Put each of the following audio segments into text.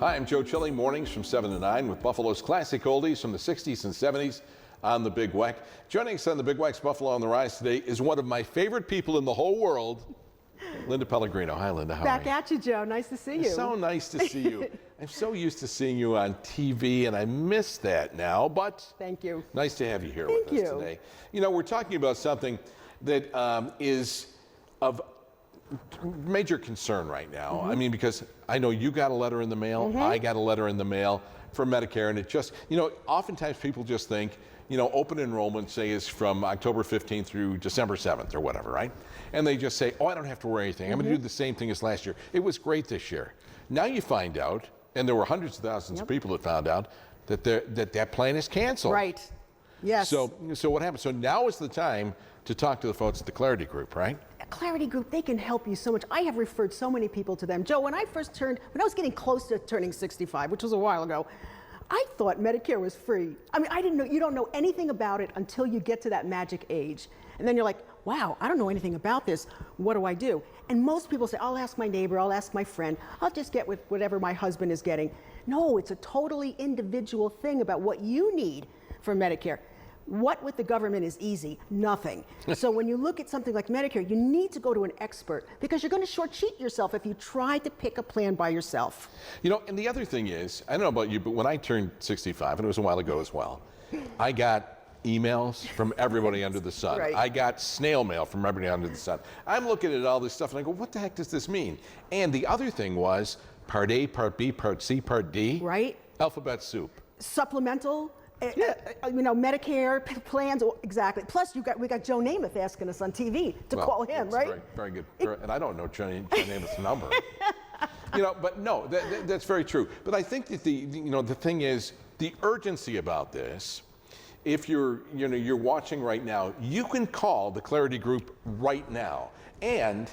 Hi, I'm Joe Chilling, mornings from 7 to 9 with Buffalo's classic oldies from the 60s and 70s on the Big Weck. Joining us on the Big Weck's Buffalo on the Rise today is one of my favorite people in the whole world, Linda Pellegrino. Hi, Linda. How are you? Back at you, Joe. Nice to see you. It's so nice to see you. I'm so used to seeing you on TV, and I miss that now, but thank you. Nice to have you here with us today. You know, we're talking about something that is of major concern right now. I mean, because I know you got a letter in the mail, I got a letter in the mail for Medicare, and it just, you know, oftentimes people just think, you know, open enrollment, say, is from October 15th through December 7th or whatever, right? And they just say, oh, I don't have to worry anything. I'm going to do the same thing as last year. It was great this year. Now you find out, and there were hundreds of thousands of people that found out that that plan is canceled. Right. Yes. So what happened? So now is the time to talk to the folks at the Clarity Group, right? Clarity Group, they can help you so much. I have referred so many people to them. Joe, when I was getting close to turning 65, which was a while ago, I thought Medicare was free. I mean, I didn't know, you don't know anything about it until you get to that magic age. And then you're like, wow, I don't know anything about this. What do I do? And most people say, I'll ask my neighbor, I'll ask my friend, I'll just get with whatever my husband is getting. No, it's a totally individual thing about what you need for Medicare. What with the government is easy? Nothing. So when you look at something like Medicare, you need to go to an expert because you're going to short-cheat yourself if you try to pick a plan by yourself. You know, and the other thing is, I don't know about you, but when I turned 65, and it was a while ago as well, I got emails from everybody under the sun. Right. I got snail mail from everybody under the sun. I'm looking at all this stuff and I go, what the heck does this mean? And the other thing was Part A, Part B, Part C, Part D. Right. Alphabet soup. Supplemental. You know, Medicare plans, exactly. Plus, we got Joe Namath asking us on TV to call him, right? Very, very good. And I don't know Joe Namath's number. You know, but no, that's very true. But I think that the thing is the urgency about this. If you're watching right now, you can call the Clarity Group right now. And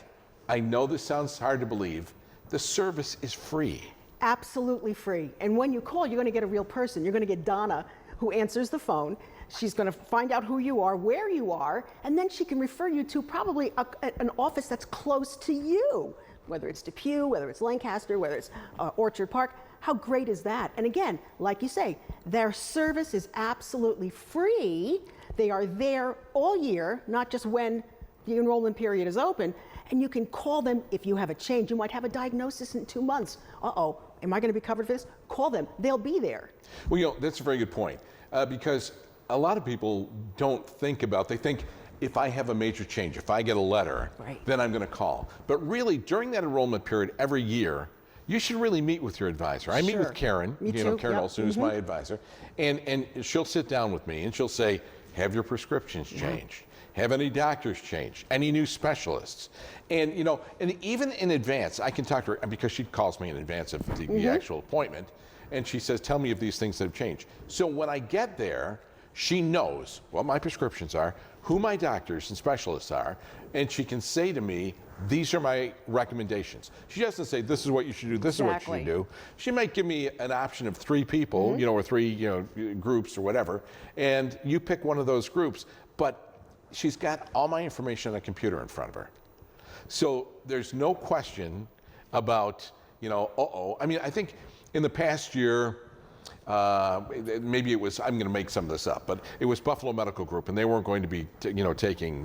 I know this sounds hard to believe, the service is free. Absolutely free. And when you call, you're going to get a real person. You're going to get Donna, who answers the phone. She's going to find out who you are, where you are, and then she can refer you to probably an office that's close to you, whether it's Depew, whether it's Lancaster, whether it's Orchard Park. How great is that? And again, like you say, their service is absolutely free. They are there all year, not just when the enrollment period is open. And you can call them if you have a change. You might have a diagnosis in 2 months. Uh-oh, am I going to be covered for this? Call them. They'll be there. Well, you know, that's a very good point because a lot of people don't think about, they think if I have a major change, if I get a letter, then I'm going to call. But really, during that enrollment period every year, you should really meet with your advisor. I meet with Karen, Karen Olson, who's my advisor, and she'll sit down with me and she'll say, have your prescriptions changed? Have any doctors changed? Any new specialists? And you know, and even in advance, I can talk to her because she calls me in advance of the actual appointment, and she says, tell me of these things that have changed. So when I get there, she knows what my prescriptions are, who my doctors and specialists are, and she can say to me, these are my recommendations. She doesn't say, this is what you should do, this is what you should do. She might give me an option of 3 people, you know, or 3 groups or whatever, and you pick one of those groups, but she's got all my information on a computer in front of her. So there's no question about, you know, I mean, I think in the past year, maybe it was, I'm going to make some of this up, but it was Buffalo Medical Group, and they weren't going to be, taking,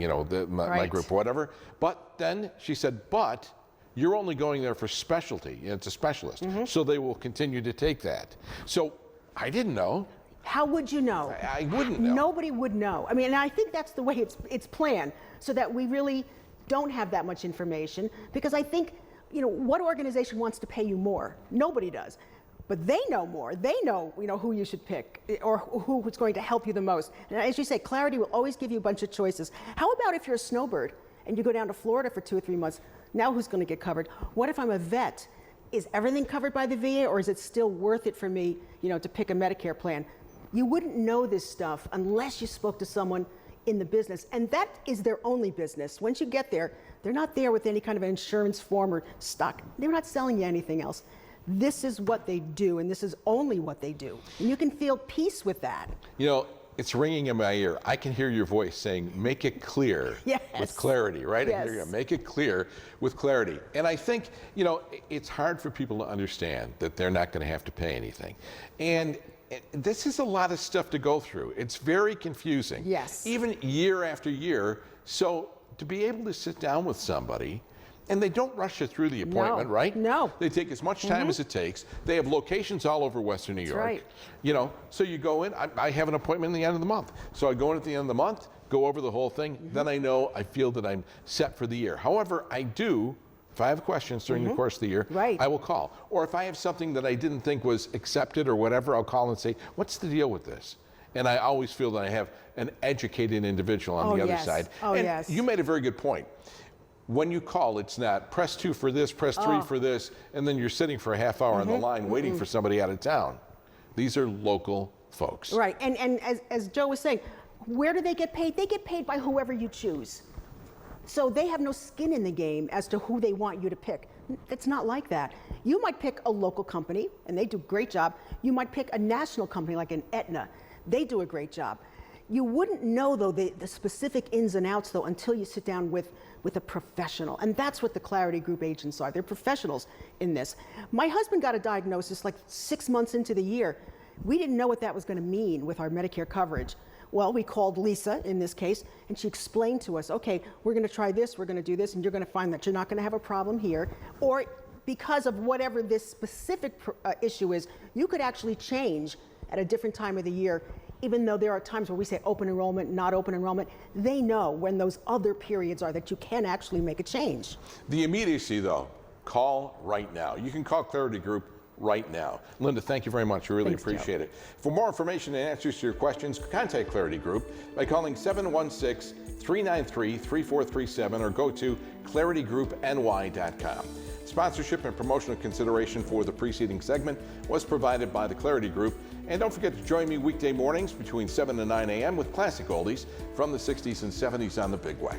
my group or whatever. But then she said, but you're only going there for specialty. It's a specialist. So they will continue to take that. So I didn't know. How would you know? I wouldn't know. Nobody would know. I mean, and I think that's the way it's planned, so that we really don't have that much information, because I think, what organization wants to pay you more? Nobody does. But they know more. They know, who you should pick or who's going to help you the most. And as you say, Clarity will always give you a bunch of choices. How about if you're a snowbird and you go down to Florida for 2 or 3 months? Now who's going to get covered? What if I'm a vet? Is everything covered by the VA, or is it still worth it for me, to pick a Medicare plan? You wouldn't know this stuff unless you spoke to someone in the business, and that is their only business. Once you get there, they're not there with any kind of an insurance form or stock. They're not selling you anything else. This is what they do, and this is only what they do. And you can feel peace with that. it's ringing in my ear. I can hear your voice saying, make it clear with clarity, right? Yes. I can hear you. Make it clear with clarity. And I think, it's hard for people to understand that they're not going to have to pay anything. And this is a lot of stuff to go through. It's very confusing. Yes. Even year after year. So to be able to sit down with somebody, and they don't rush you through the appointment, right? No. They take as much time as it takes. They have locations all over Western New York. right. So you go in, I have an appointment at the end of the month. So I go in at the end of the month, go over the whole thing, then I feel that I'm set for the year. However, if I have questions during the course of the year, Right. I will call. Or if I have something that I didn't think was accepted or whatever, I'll call and say, what's the deal with this? And I always feel that I have an educated individual on the other side. Oh, and yes. you made a very good point. When you call, it's not press 2 for this, press 3 for this, and then you're sitting for a half hour on the line waiting for somebody out of town. These are local folks. Right, and as Joe was saying, where do they get paid? They get paid by whoever you choose. So they have no skin in the game as to who they want you to pick. It's not like that. You might pick a local company, and they do a great job. You might pick a national company like an Aetna. They do a great job. You wouldn't know, though, the specific ins and outs, though, until you sit down with a professional. And that's what the Clarity Group agents are. They're professionals in this. My husband got a diagnosis like 6 months into the year. We didn't know what that was going to mean with our Medicare coverage. Well, we called Lisa in this case, and she explained to us, okay, we're going to try this, we're going to do this, and you're going to find that you're not going to have a problem here. Or because of whatever this specific issue is, you could actually change at a different time of the year. Even though there are times where we say open enrollment, not open enrollment, they know when those other periods are that you can actually make a change. The immediacy, though, call right now. You can call Clarity Group right now. Linda, thank you very much. We really appreciate it. For more information and answers to your questions, contact Clarity Group by calling 716-393-3437 or go to claritygroupny.com. Sponsorship and promotional consideration for the preceding segment was provided by the Clarity Group. And don't forget to join me weekday mornings between 7 and 9 a.m. with classic oldies from the 60s and 70s on the Big Wack.